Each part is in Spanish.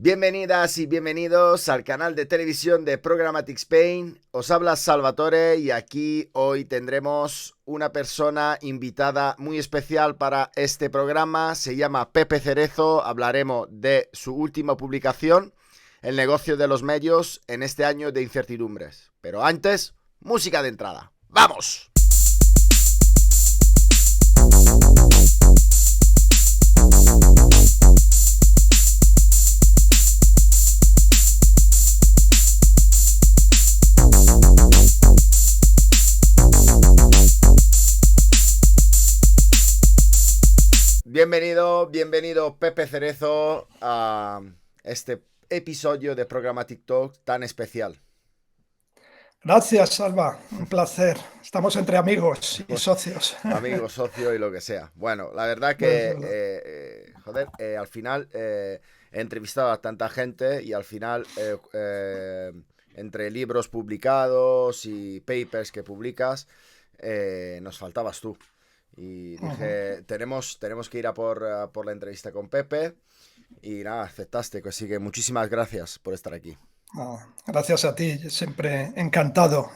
Bienvenidas y bienvenidos al canal de televisión de Programmatic Spain. Os habla Salvatore y aquí hoy tendremos una persona invitada muy especial para este programa. Se llama Pepe Cerezo. Hablaremos de su última publicación, El negocio de los medios en este año de incertidumbres. Pero antes, música de entrada. ¡Vamos! Bienvenido Pepe Cerezo a este episodio de Programmatic Talk tan especial. Gracias, Salva. Un placer. Estamos entre amigos y socios. Amigo, socio y lo que sea. Bueno, la verdad que, al final he entrevistado a tanta gente y al final, entre libros publicados y papers que publicas, nos faltabas tú. Y dije, tenemos que ir a por la entrevista con Pepe. Y nada, aceptaste, así que muchísimas gracias por estar aquí. Gracias a ti, siempre encantado.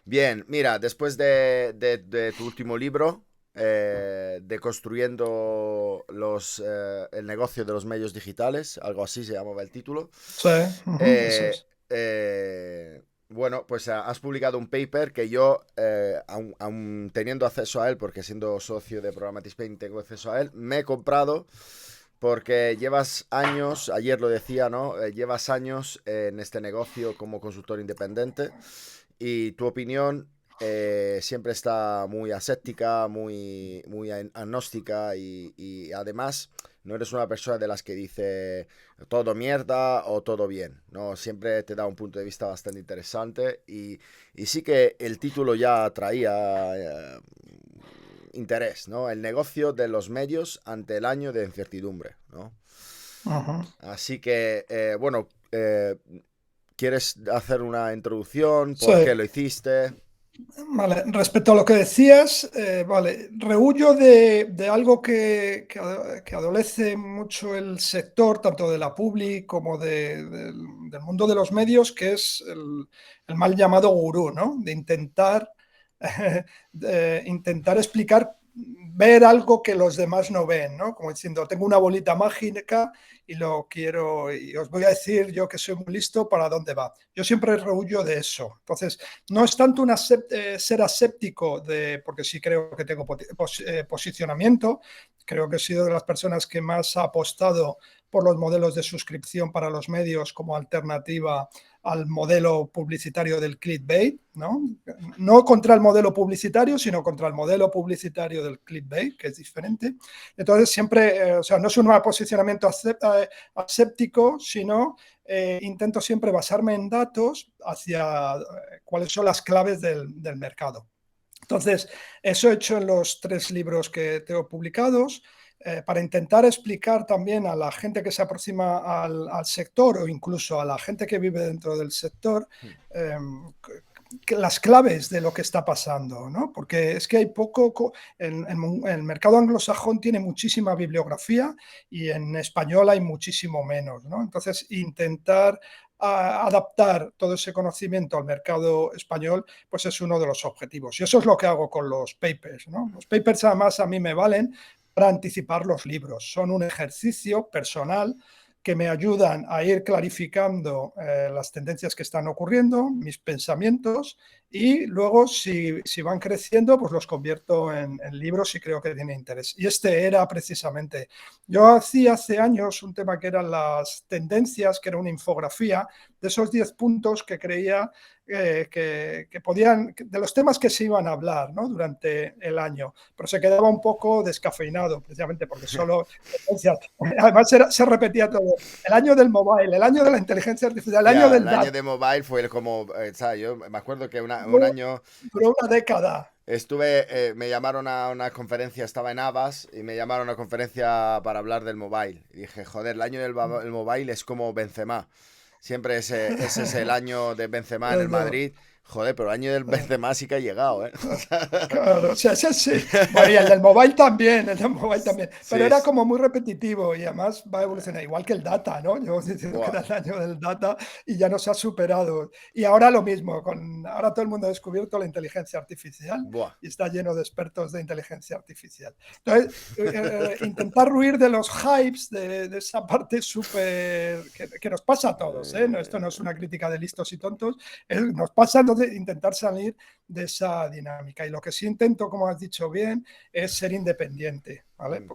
Bien, mira, después de tu último libro, de construyendo el negocio de los medios digitales, algo así se llamaba el título. Sí, eso eh, es. bueno, pues has publicado un paper que yo, aun teniendo acceso a él, porque siendo socio de Programmatic Spain tengo acceso a él, me he comprado porque llevas años, ayer lo decía, ¿no? Llevas años en este negocio como consultor independiente y tu opinión siempre está muy aséptica, muy agnóstica y además no eres una persona de las que dice todo mierda o todo bien, ¿no? Siempre te da un punto de vista bastante interesante y sí que el título ya traía interés, ¿no? El negocio de los medios ante el año de incertidumbre, ¿no? Ujú. Así que, bueno, ¿quieres hacer una introducción? Sí, ¿Por qué lo hiciste? vale. Respecto a lo que decías, vale, rehuyo de algo que adolece mucho el sector, tanto de la publi como del mundo de los medios, que es el mal llamado gurú, ¿no? De intentar, intentar explicar, ver algo que los demás no ven, ¿no? Como diciendo, tengo una bolita mágica y lo quiero, y os voy a decir yo que soy muy listo para dónde va. Yo siempre rehuyo de eso. Entonces, no es tanto ser aséptico, porque sí creo que tengo posicionamiento, creo que he sido de las personas que más ha apostado por los modelos de suscripción para los medios como alternativa al modelo publicitario del clickbait, ¿no? No contra el modelo publicitario, sino contra el modelo publicitario del clickbait, que es diferente. Entonces siempre, o sea, no es un posicionamiento aséptico, sino intento siempre basarme en datos hacia cuáles son las claves del mercado. Entonces, eso he hecho en los 3 libros que tengo publicados, para intentar explicar también a la gente que se aproxima al sector o incluso a la gente que vive dentro del sector las claves de lo que está pasando, ¿no? Porque es que hay poco, el mercado anglosajón tiene muchísima bibliografía y en español hay muchísimo menos, ¿no? Entonces, intentar adaptar todo ese conocimiento al mercado español, pues es uno de los objetivos. Y eso es lo que hago con los papers, ¿no? Los papers además a mí me valen para anticipar los libros. Son un ejercicio personal que me ayudan a ir clarificando las tendencias que están ocurriendo, mis pensamientos, y luego si van creciendo, pues los convierto en libros y creo que tiene interés. Y este era precisamente, yo hacía hace años un tema que eran las tendencias, que era una infografía de esos 10 puntos que creía que podían, de los temas que se iban a hablar, ¿no? Durante el año, pero se quedaba un poco descafeinado, precisamente porque solo, además se repetía todo, el año del mobile, el año de la inteligencia artificial, el año Ya, del el año dato, de mobile fue como, ¿sabes? Yo me acuerdo que un duró, año duró una década. me llamaron a una conferencia, estaba en Avas, y me llamaron a una conferencia para hablar del mobile. Y dije, joder, el año del el mobile es como Benzema. Siempre ese es el año de Benzema en el Eso, Madrid. Joder, pero el año del Benzema sí que ha llegado, ¿eh? Claro, o sea, ese sí. Bueno, y el del mobile también, el del mobile también. Sí, Pero era como muy repetitivo y además va a evolucionar, igual que el data, ¿no? Yo diciendo que buah, era el año del data y ya nos ha superado. Y ahora lo mismo, ahora todo el mundo ha descubierto la inteligencia artificial buah. y está lleno de expertos de inteligencia artificial. Entonces, intentar huir de los hypes, de esa parte súper que nos pasa a todos, ¿eh? No, esto no es una crítica de listos y tontos, nos pasa entonces intentar salir de esa dinámica. Y lo que sí intento, como has dicho bien, es ser independiente. ¿Vale?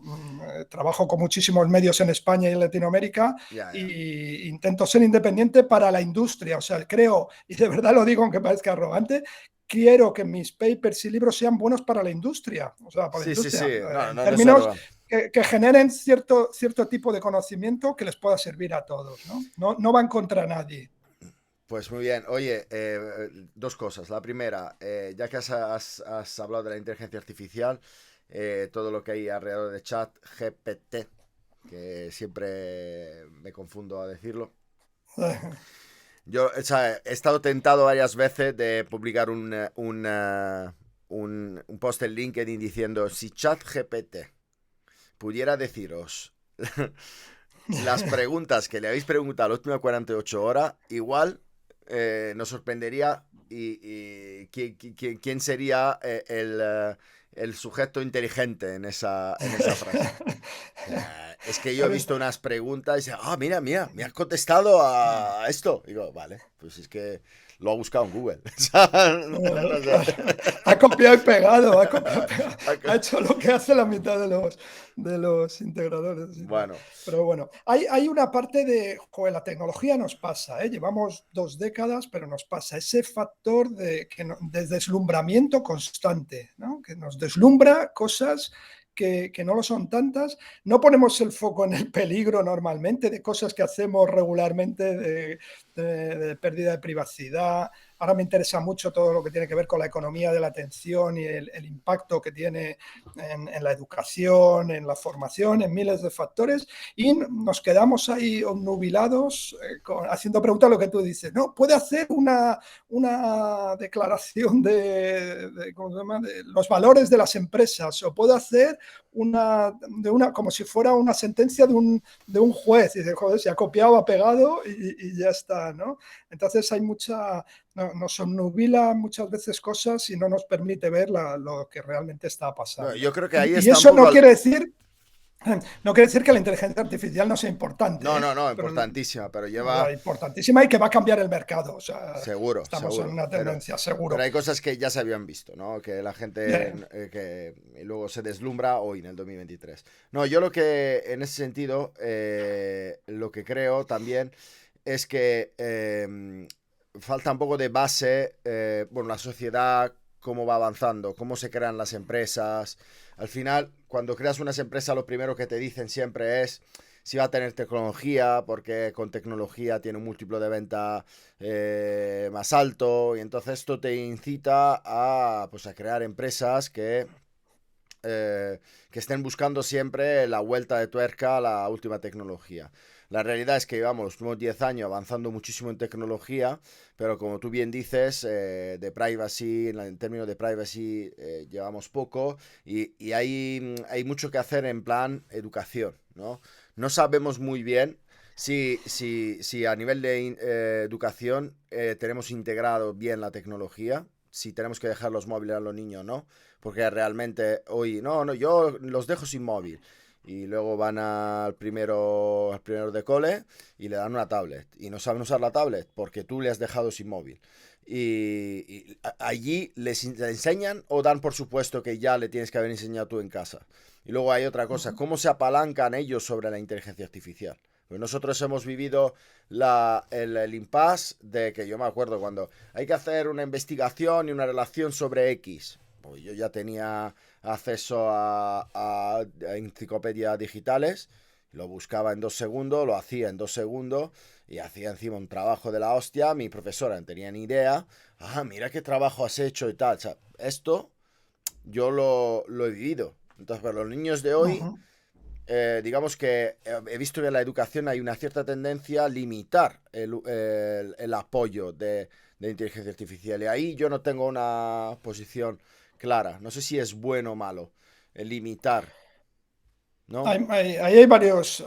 Trabajo con muchísimos medios en España y en Latinoamérica Ya, ya. e intento ser independiente para la industria. O sea, creo, y de verdad lo digo aunque parezca arrogante, quiero que mis papers y libros sean buenos para la industria. O sea, para la Sí, sí, sí. industria, No, en no, no soy términos arrogante. que generen cierto tipo de conocimiento que les pueda servir a todos. No van contra nadie. Pues muy bien. Oye, dos cosas. La primera, ya que has hablado de la inteligencia artificial, todo lo que hay alrededor de chat GPT, que siempre me confundo a decirlo. Yo, o sea, he estado tentado varias veces de publicar un post en LinkedIn diciendo, si ChatGPT pudiera deciros las preguntas que le habéis preguntado las últimas 48 horas, igual nos sorprendería y quién sería el sujeto inteligente en esa frase. O sea, es que yo he visto unas preguntas y dice, mira, mira, me has contestado a esto. Digo, vale, pues es que lo ha buscado en Google. O sea, no sé. Ha copiado y pegado, ha hecho lo que hace la mitad de los integradores. Y tal. Bueno, Pero bueno, hay una parte de, joder, la tecnología nos pasa, ¿eh? Llevamos 2 décadas, pero nos pasa ese factor de deslumbramiento constante, ¿no? Que nos deslumbra cosas que no lo son tantas. No ponemos el foco en el peligro normalmente de cosas que hacemos regularmente, de pérdida de privacidad. Ahora me interesa mucho todo lo que tiene que ver con la economía de la atención y el impacto que tiene en la educación, en la formación, en miles de factores, y nos quedamos ahí obnubilados haciendo preguntas lo que tú dices. No, puede hacer una declaración ¿cómo se llama? De los valores de las empresas, o puede hacer como si fuera una sentencia de un juez, y dice, joder, se ha copiado, ha pegado y ya está, ¿no? Entonces hay nos obnubila muchas veces cosas y no nos permite ver lo que realmente está no, pasando. yo creo que ahí Y está un eso poco... no quiere decir que la inteligencia artificial no sea No, importante, ¿eh? no, no, Pero importantísima, pero o sea, lleva... importantísima y que va a cambiar el mercado. O sea, Seguro, estamos en seguro. una tendencia, Pero seguro. hay cosas que ya se habían visto, ¿no? Que la gente que luego se deslumbra hoy en el 2023. No, yo lo que en ese sentido, lo que creo también es que falta un poco de base, bueno, la sociedad, cómo va avanzando, cómo se crean las empresas. Al final, cuando creas unas empresas, lo primero que te dicen siempre es si va a tener tecnología, porque con tecnología tiene un múltiplo de venta más alto, y entonces esto te incita a, pues, a crear empresas que estén buscando siempre la vuelta de tuerca a la última tecnología. La realidad es que llevamos los últimos 10 años avanzando muchísimo en tecnología, pero como tú bien dices, de privacy, en términos de privacy, llevamos poco y hay mucho que hacer en plan educación, ¿no? No sabemos muy bien si a nivel de educación tenemos integrado bien la tecnología, si tenemos que dejar los móviles a los niños, ¿no? Porque realmente hoy, no, no, yo los dejo sin móvil. Y luego van al primero de cole y le dan una tablet. Y no saben usar la tablet porque tú le has dejado sin móvil. Allí le enseñan o dan por supuesto que ya le tienes que haber enseñado tú en casa. Y luego hay otra cosa, ¿cómo se apalancan ellos sobre la inteligencia artificial? Pues nosotros hemos vivido el impasse de que yo me acuerdo cuando hay que hacer una investigación y una relación sobre X. Pues yo ya tenía acceso a enciclopedias digitales, lo buscaba en 2 segundos, lo hacía en 2 segundos y hacía encima un trabajo de la hostia. Mi profesora no tenía ni idea. Mira qué trabajo has hecho y tal. O sea, esto yo lo he vivido. Entonces, para los niños de hoy, Uh-huh. digamos que he visto que en la educación hay una cierta tendencia a limitar el apoyo de inteligencia artificial. Y ahí yo no tengo una posición clara. No sé si es bueno o malo el limitar, ¿no? Ahí hay varios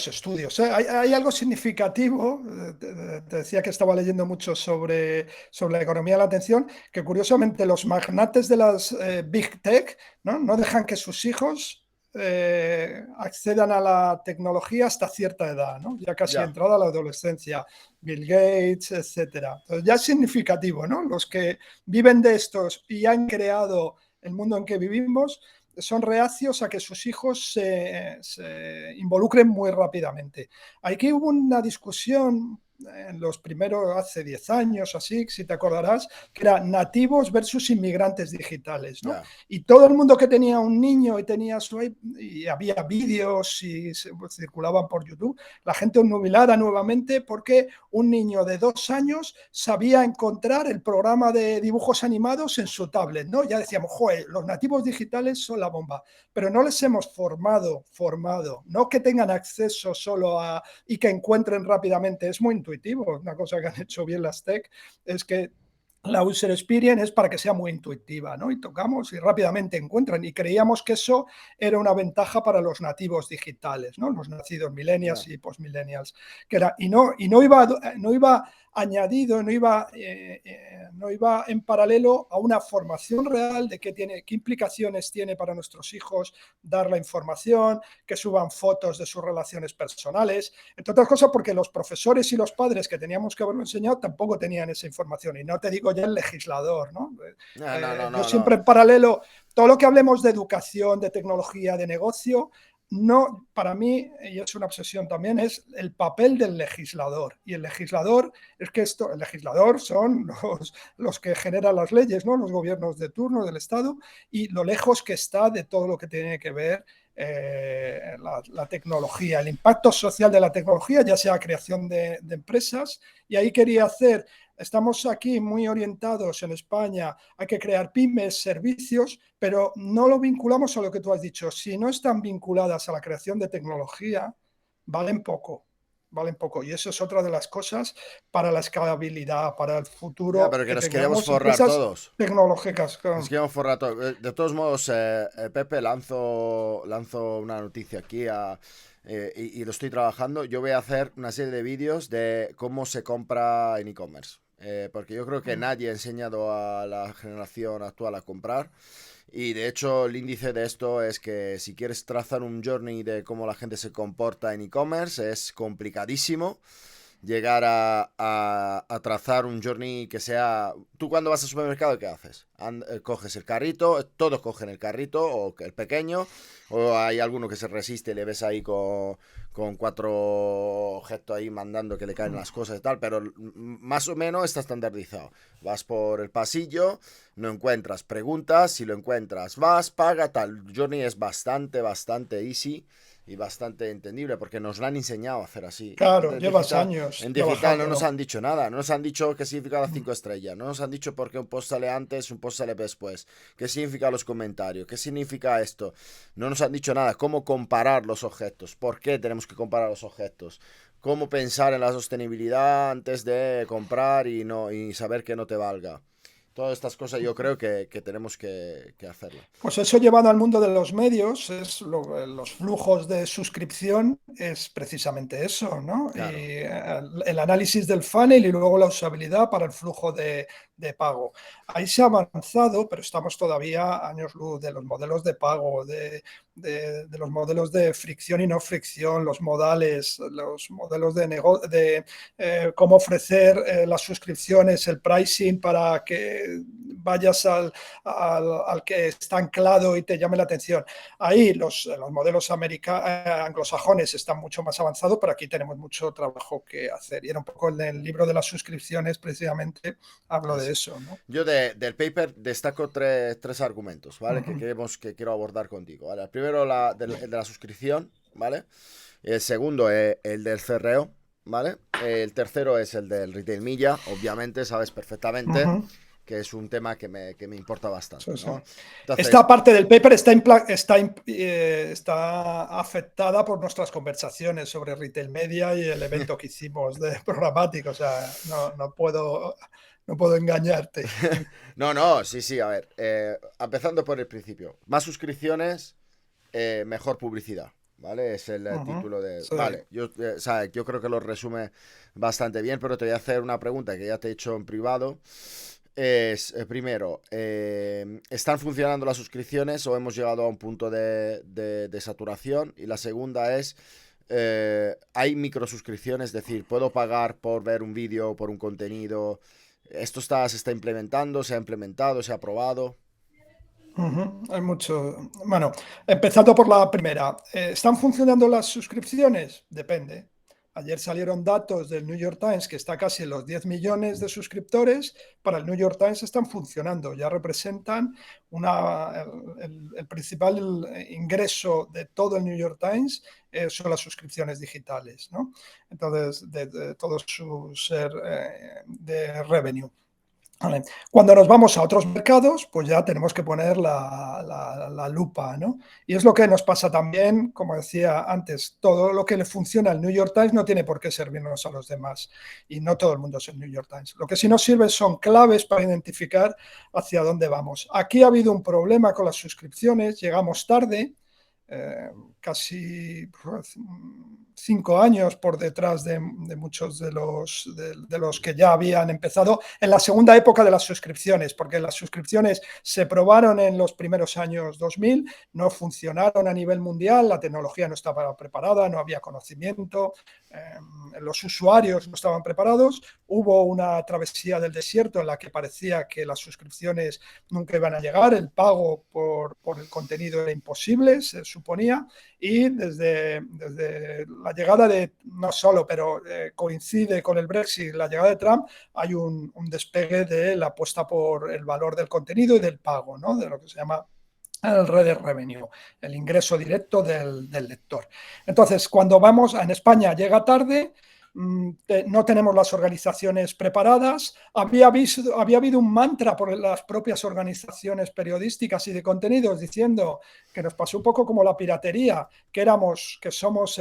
estudios, ¿eh? Hay algo significativo. Te decía que estaba leyendo mucho sobre la economía de la atención, que curiosamente los magnates de las Big Tech, ¿no? Dejan que sus hijos accedan a la tecnología hasta cierta edad, ¿no? Ya casi Ya, entrada a la adolescencia, Bill Gates, etcétera. Entonces ya es significativo, ¿no? Los que viven de estos y han creado el mundo en que vivimos son reacios a que sus hijos se involucren muy rápidamente. Aquí hubo una discusión en los primeros, hace 10 años, así, si te acordarás, que era nativos versus inmigrantes digitales, ¿no? ya. Y todo el mundo que tenía un niño y tenía y había vídeos y pues, circulaban por YouTube, la gente obnubilada nuevamente porque un niño de 2 años sabía encontrar el programa de dibujos animados en su tablet, ¿no? Ya decíamos, joder, los nativos digitales son la bomba, pero no les hemos formado, no que tengan acceso solo a y que encuentren rápidamente, es muy intuitivo, una cosa que han hecho bien las tech es que la user experience es para que sea muy intuitiva, ¿no? Y tocamos y rápidamente encuentran. Y creíamos que eso era una ventaja para los nativos digitales, ¿no? Los nacidos millennials Ya. y postmillennials. No iba añadido, no iba en paralelo a una formación real de qué implicaciones tiene para nuestros hijos dar la información, que suban fotos de sus relaciones personales, entre otras cosas porque los profesores y los padres que teníamos que haberlo enseñado tampoco tenían esa información. Y no te digo ya el legislador, ¿no? No, no, no, Yo no, no. siempre en paralelo, todo lo que hablemos de educación, de tecnología, de negocio, no, para mí, y es una obsesión también, es el papel del legislador. Y el legislador, el legislador son los que generan las leyes, ¿no? Los gobiernos de turno del Estado, y lo lejos que está de todo lo que tiene que ver la tecnología, el impacto social de la tecnología, ya sea creación de empresas. Y ahí quería hacer, estamos aquí muy orientados en España, hay que crear pymes, servicios, pero no lo vinculamos a lo que tú has dicho. Si no están vinculadas a la creación de tecnología, valen poco. Valen poco. Y eso es otra de las cosas para la escalabilidad, para el Ya, futuro, pero que que nos queremos tengamos forrar empresas todos. tecnológicas. Nos queremos forrar todos. De todos modos, Pepe, lanzo una noticia aquí y lo estoy trabajando. Yo voy a hacer una serie de vídeos de cómo se compra en e-commerce. Porque yo creo que nadie ha enseñado a la generación actual a comprar. Y de hecho, el índice de esto es que si quieres trazar un journey de cómo la gente se comporta en e-commerce, es complicadísimo llegar a trazar un journey que sea... Tú cuando vas al supermercado, ¿qué haces? Coges el carrito, todos cogen el carrito, o el pequeño, o hay alguno que se resiste y le ves ahí con cuatro objetos ahí mandando que le caen las cosas y tal, pero más o menos está estandarizado. Vas por el pasillo, no encuentras, preguntas, si lo encuentras, vas, paga, tal. El journey es bastante easy y bastante entendible porque nos lo han enseñado a hacer así. Claro, En llevas digital, años en digital no nos trabajándolo. han dicho nada, no nos han dicho qué significa las 5 estrellas, no nos han dicho por qué un post sale antes, un post sale después, qué significa los comentarios, qué significa esto. No nos han dicho nada, cómo comparar los objetos, por qué tenemos que comparar los objetos, cómo pensar en la sostenibilidad antes de comprar y saber que no te valga. Todas estas cosas yo creo que tenemos que hacerlo. Pues eso llevado al mundo de los medios, los flujos de suscripción es precisamente eso, ¿no? Y Claro. el análisis del funnel y luego la usabilidad para el flujo de pago. Ahí se ha avanzado, pero estamos todavía a años luz de los modelos de pago, de los modelos de fricción y no fricción, los modales, los modelos de cómo ofrecer las suscripciones, el pricing para que vayas al que está anclado y te llame la atención. Ahí los modelos anglosajones están mucho más avanzados, pero aquí tenemos mucho trabajo que hacer. Y era un poco en el libro de las suscripciones, precisamente, hablo de Así. eso, ¿no? Yo del paper destaco tres argumentos, ¿vale? Que quiero abordar contigo, ¿vale? El primero, el de la suscripción, ¿vale? El segundo es el del cerreo, ¿vale? El tercero es el del retail media, obviamente, sabes perfectamente. que es un tema que me importa bastante, Sí, sí. ¿no? Entonces, Esta parte del paper está afectada por nuestras conversaciones sobre retail media y el evento que hicimos de programático. O sea, no puedo engañarte. no, sí, a ver, empezando por el principio, más suscripciones, mejor publicidad, ¿vale? Es el Ujú, título de... sí. Vale, o sea, yo creo que lo resume bastante bien, pero te voy a hacer una pregunta que ya te he hecho en privado. Es, primero, ¿están funcionando las suscripciones o hemos llegado a un punto de saturación? Y la segunda es, ¿hay microsuscripciones? Es decir, ¿puedo pagar por ver un vídeo, por un contenido? Se está implementando? ¿Se ha implementado? ¿Se ha aprobado? Ujú, hay mucho. Bueno, empezando por la primera. ¿Están funcionando las suscripciones? Depende. Ayer salieron datos del New York Times que está casi en los 10 millones de suscriptores. Para el New York Times están funcionando. Ya representan el principal ingreso de todo el New York Times son las suscripciones digitales, ¿no? Entonces, de todo su ser de revenue. Vale. Cuando nos vamos a otros mercados, pues ya tenemos que poner la lupa, ¿no? Y es lo que nos pasa también, como decía antes, todo lo que le funciona al New York Times no tiene por qué servirnos a los demás. Y no todo el mundo es el New York Times. Lo que sí nos sirve son claves para identificar hacia dónde vamos. Aquí ha habido un problema con las suscripciones, llegamos tarde, eh, casi 5 años por detrás de muchos de los que ya habían empezado en la segunda época de las suscripciones, porque las suscripciones se probaron en los primeros años 2000, no funcionaron a nivel mundial, la tecnología no estaba preparada, no había conocimiento, los usuarios no estaban preparados, hubo una travesía del desierto en la que parecía que las suscripciones nunca iban a llegar, el pago por el contenido era imposible, se suponía, y desde la llegada de, no solo, pero coincide con el Brexit, la llegada de Trump, hay un despegue de la apuesta por el valor del contenido y del pago, ¿no? De lo que se llama el Reader Revenue, el ingreso directo del lector. Entonces, cuando vamos, en España llega tarde, no tenemos las organizaciones preparadas. Había habido un mantra por las propias organizaciones periodísticas y de contenidos diciendo que nos pasó un poco como la piratería, que somos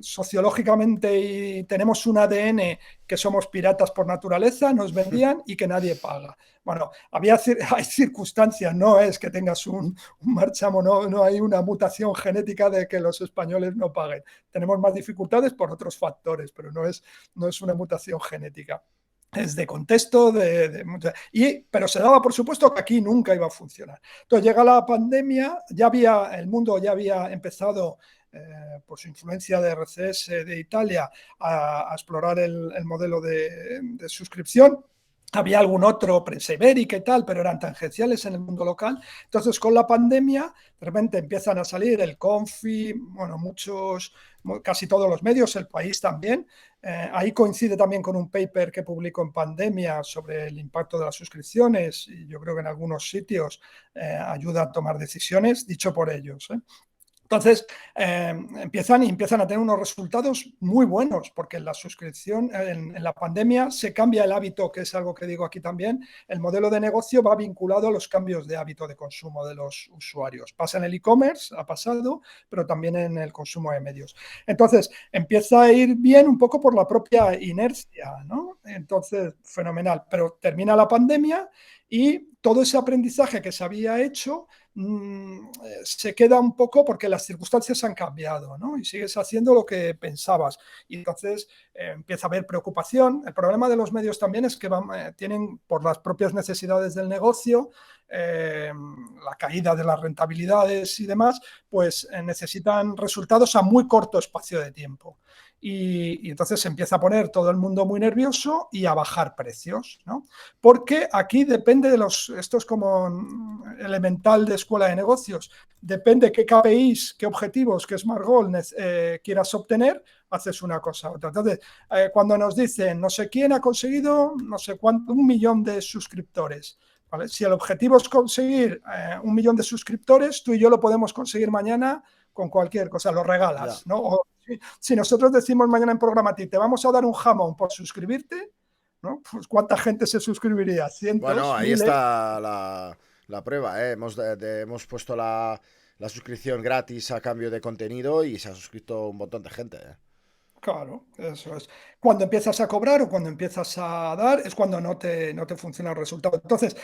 sociológicamente y tenemos un ADN que somos piratas por naturaleza, nos vendían y que nadie paga. Bueno, hay circunstancias, no es que tengas un marchamo, no hay una mutación genética de que los españoles no paguen. Tenemos más dificultades por otros factores, pero no es una mutación genética. Es de contexto, pero se daba por supuesto que aquí nunca iba a funcionar. Entonces llega la pandemia, el mundo ya había empezado por su influencia de RCS de Italia a explorar el modelo de suscripción. Había algún otro, Prensa Ibérica y tal, pero eran tangenciales en el mundo local. Entonces, con la pandemia, de repente empiezan a salir el Confi, bueno, casi todos los medios, el país también. Ahí coincide también con un paper que publicó en pandemia sobre el impacto de las suscripciones y yo creo que en algunos sitios ayuda a tomar decisiones, dicho por ellos. Entonces, empiezan a tener unos resultados muy buenos, porque en la suscripción, en la pandemia, se cambia el hábito, que es algo que digo aquí también. El modelo de negocio va vinculado a los cambios de hábito de consumo de los usuarios. Pasa en el e-commerce, ha pasado, pero también en el consumo de medios. Entonces, empieza a ir bien un poco por la propia inercia, ¿no? Entonces, fenomenal. Pero termina la pandemia y todo ese aprendizaje que se había hecho se queda un poco porque las circunstancias han cambiado, ¿no? Y sigues haciendo lo que pensabas. Y entonces empieza a haber preocupación. El problema de los medios también es que tienen, por las propias necesidades del negocio, la caída de las rentabilidades y demás, pues necesitan resultados a muy corto espacio de tiempo. Y entonces se empieza a poner todo el mundo muy nervioso y a bajar precios, ¿no? Porque aquí depende esto es como elemental de escuela de negocios, depende qué KPIs, qué objetivos, qué Smart Goal quieras obtener, haces una cosa u otra. Entonces, cuando nos dicen, no sé quién ha conseguido, no sé cuánto, 1 millón de suscriptores, ¿vale? Si el objetivo es conseguir 1 millón de suscriptores, tú y yo lo podemos conseguir mañana con cualquier cosa, lo regalas, Ya. ¿no? O si nosotros decimos mañana en Programmatic, te vamos a dar un jamón por suscribirte, ¿no? Pues ¿cuánta gente se suscribiría? Bueno, Cientos, ahí miles. está la prueba, ¿eh? Hemos puesto la suscripción gratis a cambio de contenido y se ha suscrito un montón de gente, ¿eh? Claro, eso es. Cuando empiezas a cobrar o cuando empiezas a dar es cuando no te funciona el resultado. Entonces,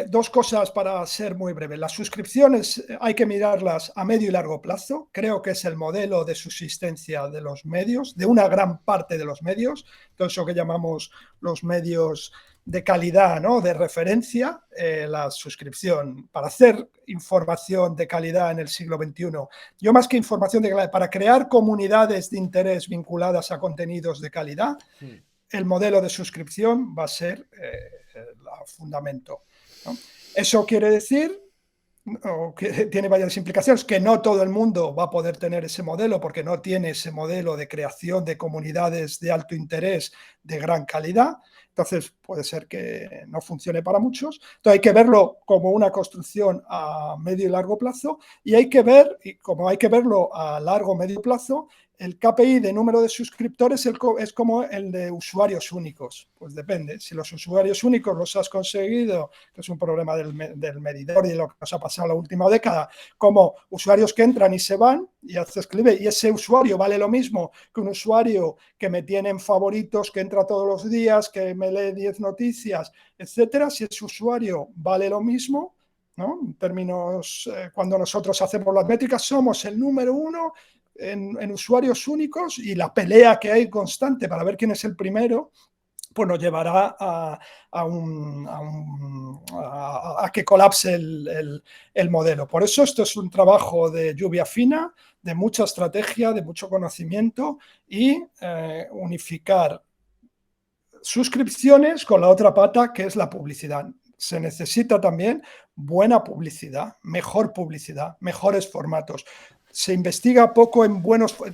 dos cosas para ser muy breve. Las suscripciones hay que mirarlas a medio y largo plazo. Creo que es el modelo de subsistencia de los medios, de una gran parte de los medios, todo eso que llamamos los medios de calidad, ¿no? De referencia, la suscripción para hacer información de calidad en el siglo XXI. Yo más que información de calidad, para crear comunidades de interés vinculadas a contenidos de calidad, Hmm. el modelo de suscripción va a ser el fundamento, ¿no? Eso quiere decir, o que tiene varias implicaciones, que no todo el mundo va a poder tener ese modelo porque no tiene ese modelo de creación de comunidades de alto interés de gran calidad. Entonces puede ser que no funcione para muchos. Entonces hay que verlo como una construcción a medio y largo plazo y hay que ver, y como hay que verlo a largo o medio plazo, el KPI de número de suscriptores es como el de usuarios únicos. Pues depende. Si los usuarios únicos los has conseguido, que es un problema del medidor y de lo que nos ha pasado en la última década, como usuarios que entran y se van y haces clic, y ese usuario vale lo mismo que un usuario que me tiene en favoritos, que entra todos los días, que me lee 10 noticias, etcétera. Si ese usuario vale lo mismo, ¿no? En términos, cuando nosotros hacemos las métricas, somos el número uno en usuarios únicos y la pelea que hay constante para ver quién es el primero, pues nos llevará a que colapse el modelo. Por eso esto es un trabajo de lluvia fina, de mucha estrategia, de mucho conocimiento y unificar suscripciones con la otra pata que es la publicidad. Se necesita también buena publicidad, mejores formatos. Se investiga poco en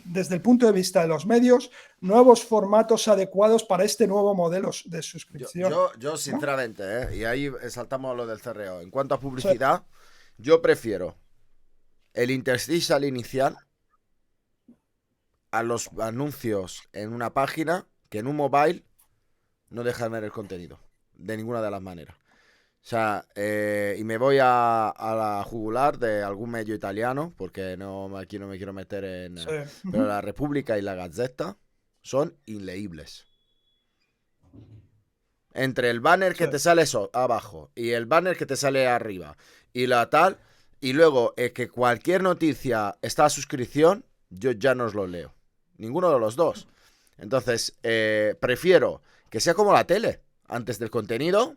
desde el punto de vista de los medios, nuevos formatos adecuados para este nuevo modelo de suscripción, Yo ¿no? sinceramente, ¿eh? Y ahí saltamos a lo del CRO. En cuanto a Sí, publicidad, yo prefiero el interstitial inicial a los anuncios en una página que en un mobile no dejan ver el contenido. De ninguna de las maneras. O sea, y me voy a la jugular de algún medio italiano, porque aquí no me quiero meter en... sí. Pero la República y la Gazzetta son inleíbles. Entre el banner Sí. que te sale eso abajo y el banner que te sale arriba y la tal, y luego que cualquier noticia está a suscripción, yo ya no os lo leo. Ninguno de los dos. Entonces, prefiero que sea como la tele. Antes del contenido,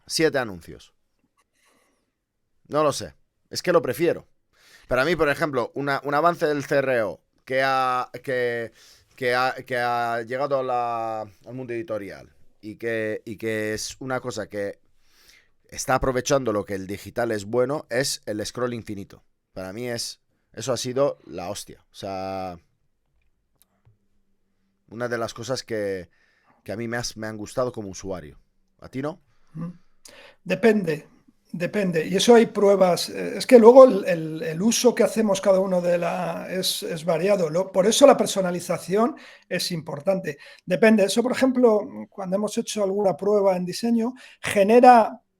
7 anuncios. No lo sé. Es que lo prefiero. Para mí, por ejemplo, un avance del CRO que ha llegado al mundo editorial y que es una cosa que está aprovechando lo que el digital es bueno, es el scroll infinito. Para mí eso ha sido la hostia. O sea, una de las cosas que a mí me han gustado como usuario. ¿A ti no? Depende, depende. Y eso hay pruebas. Es que luego el uso que hacemos cada uno es variado. Por eso la personalización es importante. Depende. Eso, por ejemplo, cuando hemos hecho alguna prueba en diseño,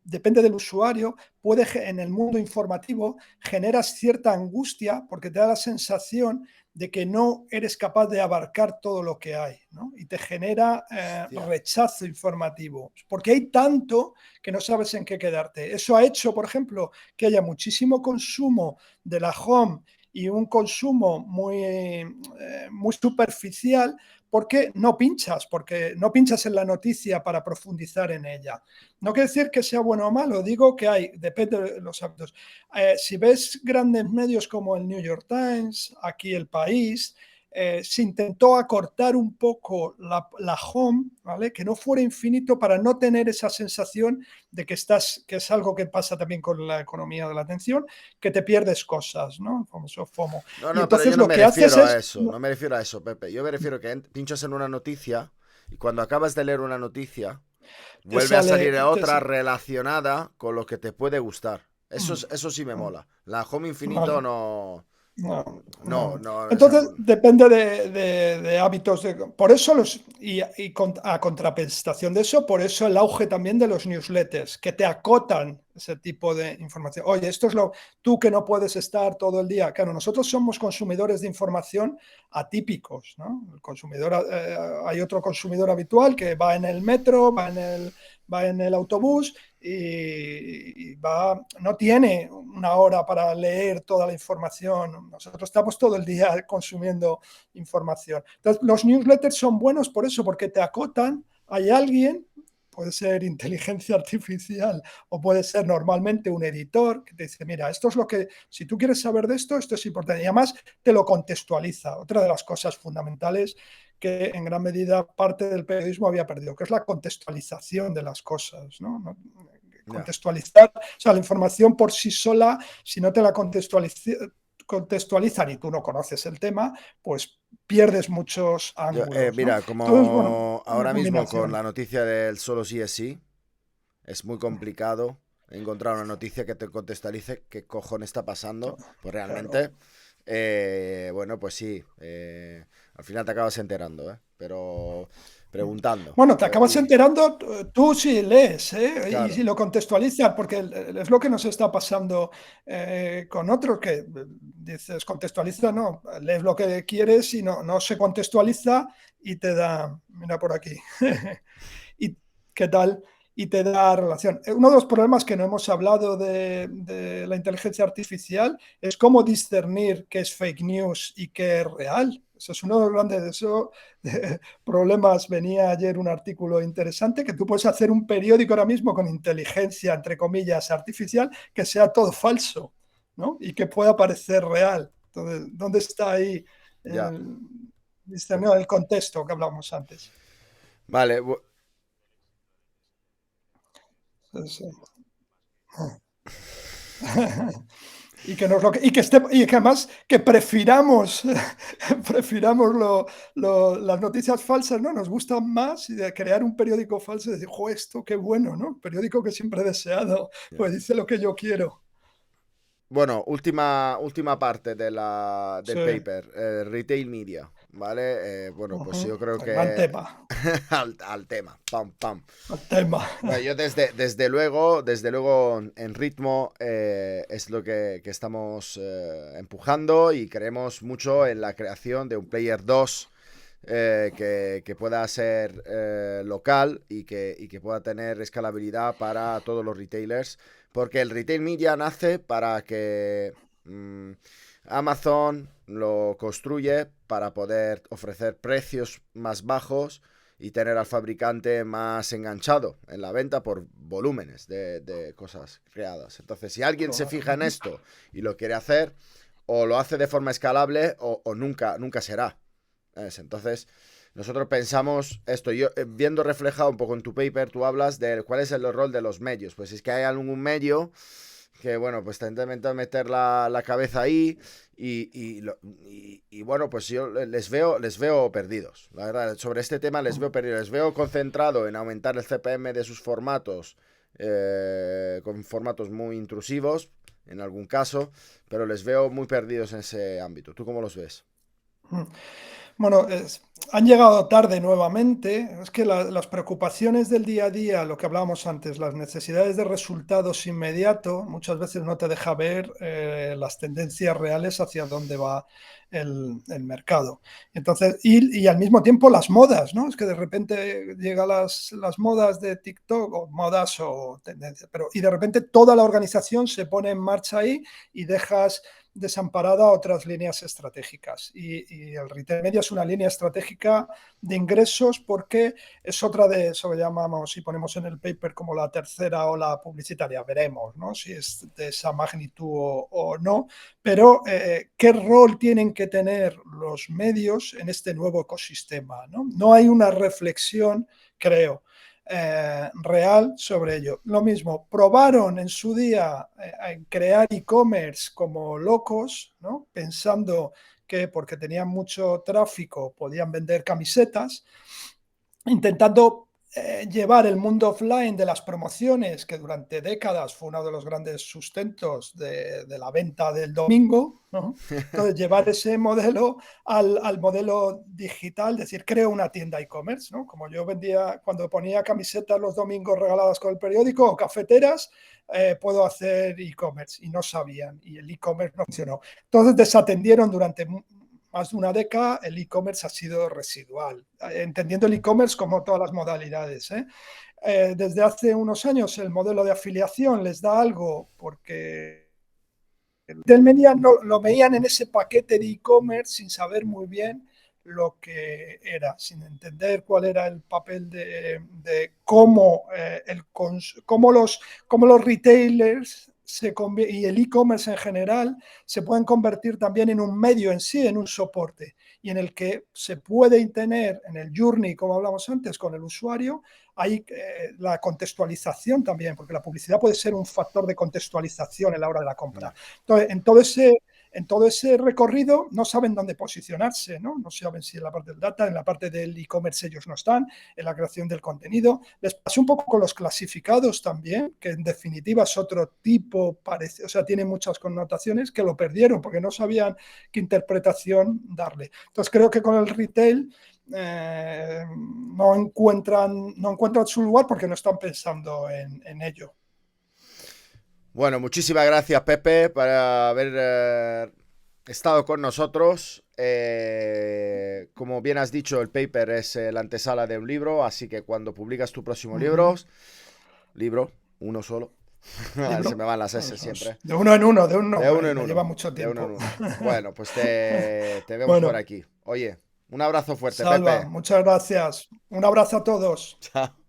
depende del usuario, en el mundo informativo, generas cierta angustia porque te da la sensación de que no eres capaz de abarcar todo lo que hay, ¿no? Y te genera Hostia. rechazo informativo, porque hay tanto que no sabes en qué quedarte. Eso ha hecho, por ejemplo, que haya muchísimo consumo de la home y un consumo muy superficial porque no pinchas en la noticia para profundizar en ella. No quiere decir que sea bueno o malo, digo que depende de los hábitos. Si ves grandes medios como el New York Times, aquí El País, se intentó acortar un poco la home, ¿vale? Que no fuera infinito para no tener esa sensación de que es algo que pasa también con la economía de la atención, que te pierdes cosas, ¿no? Como eso FOMO. No, Y no, pero yo entonces no lo me que haces refiero a es... eso. No me refiero a eso, Pepe. Yo me refiero a que pinchas en una noticia y cuando acabas de leer una noticia, te vuelve a sale... salir otra relacionada con lo que te puede gustar. Eso sí me mm, mola. La home infinito vale. no. No, No, no. no, Entonces depende de hábitos. Por eso a contraprestación de eso, por eso el auge también de los newsletters, que te acotan ese tipo de información. Oye, esto es tú que no puedes estar todo el día. Claro, nosotros somos consumidores de información atípicos, ¿no? El consumidor, hay otro consumidor habitual que va en el metro, va en el autobús y no tiene una hora para leer toda la información. Nosotros estamos todo el día consumiendo información. Entonces, los newsletters son buenos por eso, porque te acotan. Hay alguien, puede ser inteligencia artificial o puede ser normalmente un editor que te dice, mira, esto es lo que, si tú quieres saber de esto, esto es importante. Y además te lo contextualiza. Otra de las cosas fundamentales que en gran medida parte del periodismo había perdido, que es la contextualización de las cosas, ¿no? ya. Contextualizar, o sea, la información por sí sola, si no te la contextualizan y tú no conoces el tema, pues pierdes muchos ángulos, ¿no? Mira, Entonces, bueno, como una ahora mismo con combinación. la noticia del solo sí es sí, es muy complicado encontrar una noticia que te contextualice qué cojones está pasando. Pues Claro. realmente, bueno, pues sí, al final te acabas enterando, ¿eh? Pero preguntando. Bueno, te acabas Y enterando tú si lees, ¿eh? Y si claro, lo contextualizas, porque es lo que nos está pasando con otros, que dices contextualiza, no, lees lo que quieres y no se contextualiza y te da, mira por aquí, y qué tal, y te da relación. Uno de los problemas que no hemos hablado de la inteligencia artificial es cómo discernir qué es fake news y qué es real. Eso es uno de los grandes problemas. Venía ayer un artículo interesante que tú puedes hacer un periódico ahora mismo con inteligencia, entre comillas, artificial, que sea todo falso, ¿no? Y que pueda parecer real. Entonces, ¿dónde está ahí ya. el discernir el contexto que hablábamos antes? Vale, Sí. Y que, y que además que prefiramos, prefiramos las noticias falsas, ¿no? Nos gustan más y de crear un periódico falso y decir, jo, esto qué bueno, ¿no? Periódico que siempre he deseado, ya. pues dice lo que yo quiero. Bueno, última parte del Sí, paper, retail media, ¿vale? Bueno, pues yo creo el gran que tema, al tema, pam, pam. el tema. Bueno, yo desde luego en ritmo es lo que estamos empujando y creemos mucho en la creación de un Player 2 que pueda ser local y que pueda tener escalabilidad para todos los retailers, porque el retail media nace para que Amazon lo construye para poder ofrecer precios más bajos y tener al fabricante más enganchado en la venta por volúmenes de cosas creadas. Entonces, si alguien se Claro. fija en esto y lo quiere hacer, o lo hace de forma escalable o nunca será. Entonces, nosotros pensamos esto, yo viendo reflejado un poco en tu paper, tú hablas de cuál es el rol de los medios. Pues es que hay algún medio que, bueno, pues está intentando meter la cabeza ahí y bueno, pues yo les veo perdidos. La verdad, sobre este tema les veo perdidos. Les veo concentrado en aumentar el CPM de sus formatos, con formatos muy intrusivos, en algún caso, pero les veo muy perdidos en ese ámbito. ¿Tú cómo los ves? Bueno, han llegado tarde nuevamente. Es que las preocupaciones del día a día, lo que hablábamos antes, las necesidades de resultados inmediatos, muchas veces no te deja ver las tendencias reales hacia dónde va el mercado. Entonces, y al mismo tiempo las modas, ¿no? Es que de repente llegan las modas de TikTok, o modas o tendencias, y de repente toda la organización se pone en marcha ahí y dejas desamparada otras líneas estratégicas. Y el retail media es una línea estratégica de ingresos porque es otra de eso que llamamos, si ponemos en el paper como la tercera ola publicitaria, veremos, ¿no? Si es de esa magnitud o no, pero ¿qué rol tienen que tener los medios en este nuevo ecosistema? No hay una reflexión, creo, real sobre ello. Lo mismo, probaron en su día en crear e-commerce como locos, ¿no? Pensando que porque tenían mucho tráfico podían vender camisetas, intentando llevar el mundo offline de las promociones, que durante décadas fue uno de los grandes sustentos de la venta del domingo, ¿no? Entonces, llevar ese modelo al modelo digital, es decir, creo una tienda e-commerce, ¿no? Como yo vendía, cuando ponía camisetas los domingos regaladas con el periódico o cafeteras, puedo hacer e-commerce, y no sabían, y el e-commerce no funcionó. Entonces desatendieron durante más de una década. El e-commerce ha sido residual, entendiendo el e-commerce como todas las modalidades. Desde hace unos años el modelo de afiliación les da algo, porque lo veían en ese paquete de e-commerce sin saber muy bien lo que era, sin entender cuál era el papel de cómo, cómo los retailers y el e-commerce en general se pueden convertir también en un medio en sí, en un soporte, y en el que se puede tener en el journey, como hablamos antes, con el usuario, hay la contextualización también, porque la publicidad puede ser un factor de contextualización en la hora de la compra. Entonces, en todo ese recorrido no saben dónde posicionarse, ¿no? No saben si en la parte del data, en la parte del e-commerce ellos no están, en la creación del contenido. Les pasó un poco con los clasificados también, que en definitiva es otro tipo, o sea, tiene muchas connotaciones, que lo perdieron porque no sabían qué interpretación darle. Entonces creo que con el retail no encuentran su lugar porque no están pensando en ello. Bueno, muchísimas gracias, Pepe, por haber estado con nosotros. Como bien has dicho, el paper es la antesala de un libro, así que cuando publicas tu próximo libro, uno solo. Se me van las S siempre. De uno en uno, De uno en me uno. lleva mucho tiempo. De uno en uno. Bueno, pues te vemos bueno, por aquí. Oye, un abrazo fuerte, Salva, Pepe. muchas gracias. Un abrazo a todos. Chao.